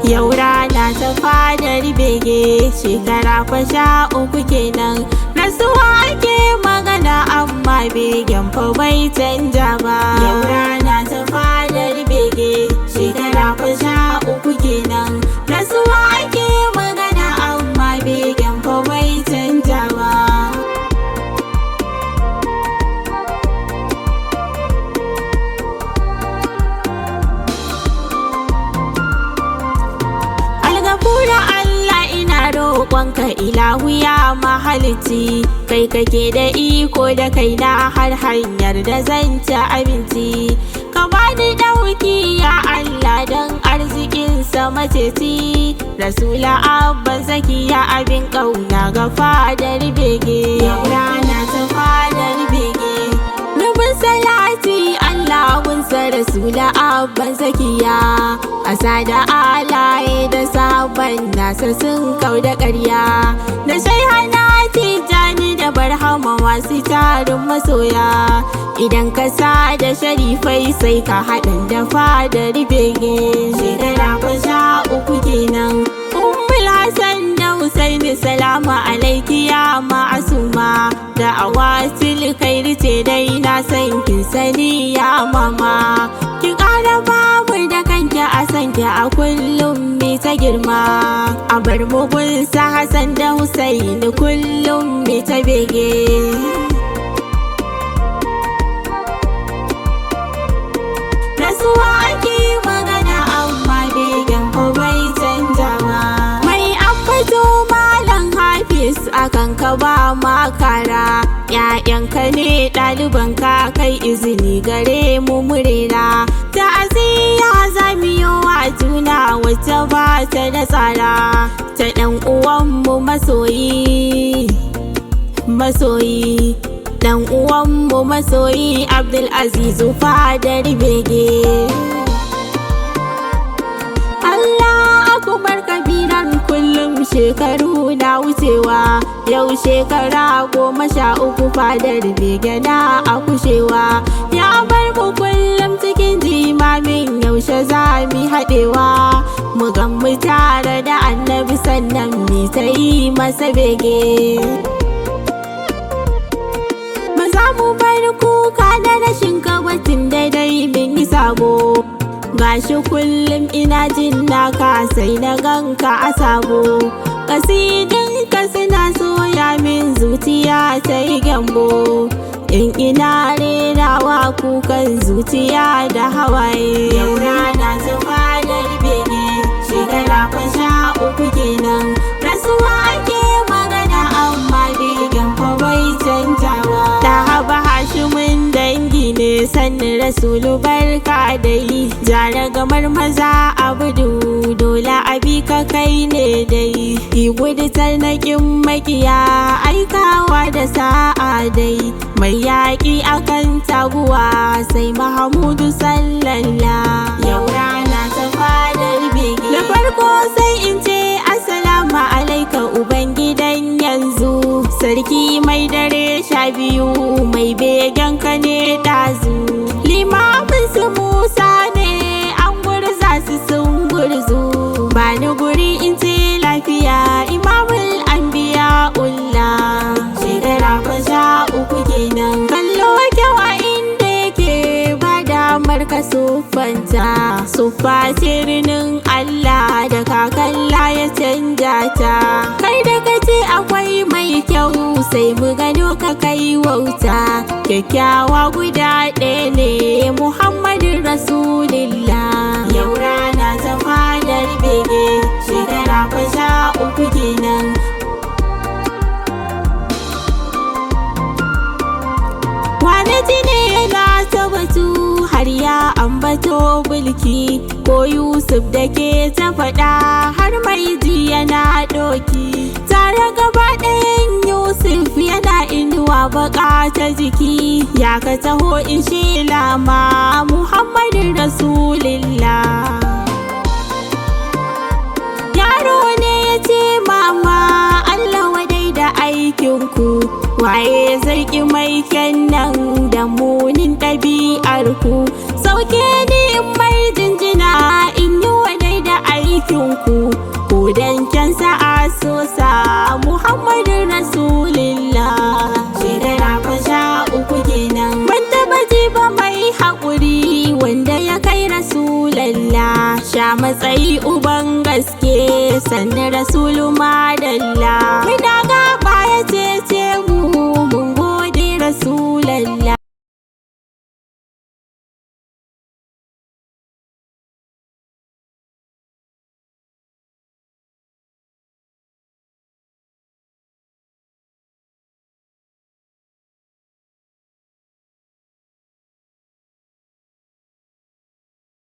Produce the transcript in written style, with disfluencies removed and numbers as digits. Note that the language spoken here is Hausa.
Yau rana ta fadar bege, shekara fa 13 kenan. Rasuwa ake magana amma begen fa bai canja ba. Yau rana ta fadar bege, shekara fa 13 kenan. Rasuwa ake magana amma begen fa bai canja ba. Algafura Allah ina roƙonka ilahu ya mahalici, kai kake da iko da kaina har hanyar da zan ci abinci. Ka bani ɗauki ya Allah don arzikinsa maceci, Rasula abban zakiya abin ƙauna ga fadar bege. Yau rana ta fadar bege, nubin salati Allah gunsa Rasula abban zakiya. Ƙasa da alaye da sabon nasa sun kau da ƙarya, da shaihana tijani da barhama masu tarin masoya. Idan ka sa da sharifai sai ka haɗin da fadar bege. Shekara fa 13 kenan. Ummul Hassan da Husaini salama alaiki ya ma'asuma, da awasil kairi ce dai na san kin sani ya mama. Ki ƙara babu da kanki a sanki a kullum mi ta girma, a bar mugun sa Hassan da Husaini kullum mi ta bege. Rasuwa ake magana amma begen fa bai canja ba. Mai ambato malam Hafiz akan ka ba makara, ‘ya'yanka ne ɗalibanka kai izini gare mu murera. Ta'aziyya zamiyo wa juna wacce ba ta da tsara, ta ɗan uwanmu masoyi dan uwanmu masoyi Abdulaziz fadar bege. Allah akubar kabiran kullum shekaru na wucewa, yau shekara 13 fadar bege na a kushewa. Ya bar mu kullum cikin jimamin yaushe za mu haɗewa, mu gammu tare da annabi sannan mu ta yi masa bege. Za mu bar kuka da rashin kawatin daidai min yi sabo, gashi kullum ina jin naka sai na ganka a sabo. Kasidinka suna soya min zuciya ta yi gyambo, in ina rerawa kukan zuciya da hawaye. Yau rana ta fadar bege, shekara fa 13 kenan. Rasuwa ake magana amma begen fa bai canjawa. Hashimin dangi ne sannin Rasulu barka da yi, jara gamar maza abudu dole abi ka kai ne dai. Ki gudu tarnaƙin makiya aikawa da sa'a dai, mai yaƙi akan taguwa sai Mahamudu sallalla. Yau rana ta fadar bege, da farko sai in ce assalamu alaika ubangidan yanzu, sarki mai dare 12 mai begen ka ne ɗazu. Limamin su Musa ne an gurza su sun gurzu, ba ni guri in ce lafiya imamul anbiya ulla. Shekara fa 13 kenan. Kallo kyau a inda yake ba damar ka sufanta, suffa sirrin Allah da kakalla ya canja ta. Kai da kace akwai mai kyau sai mu gano ka kai wauta, kyakkyawa guda ɗaya ne Muhammadin Rasulillah. Yau rana ta fadar bege, shekara fa 13 kenan. Wane ne yana ta batu har ya ambato bulki, ko Yusuf da ke ta faɗa har mai ji yana ɗoki. Tare gaba ɗayan Yusuf yana inuwa baka ta jiki, ya ka taho in shela ma Muhammadin Rasulillah. Yaro ne ya ce mama Allah wadai da aikinku, waye zai ki mai kyannan da munin ɗabi'arku. Sauke ni in mai jinjina in yi wadai da aikin idinku ko dan kyansa a sosa Muhammadin Rasulillah. Shekara fa 13 kenan ban taba ji ba mai haƙuri wanda ya kai Rasulallah. Sha matsayi uban gaske sannan Rasulu madalla. Muna gaba ya cece mu mun gode Rasulallah.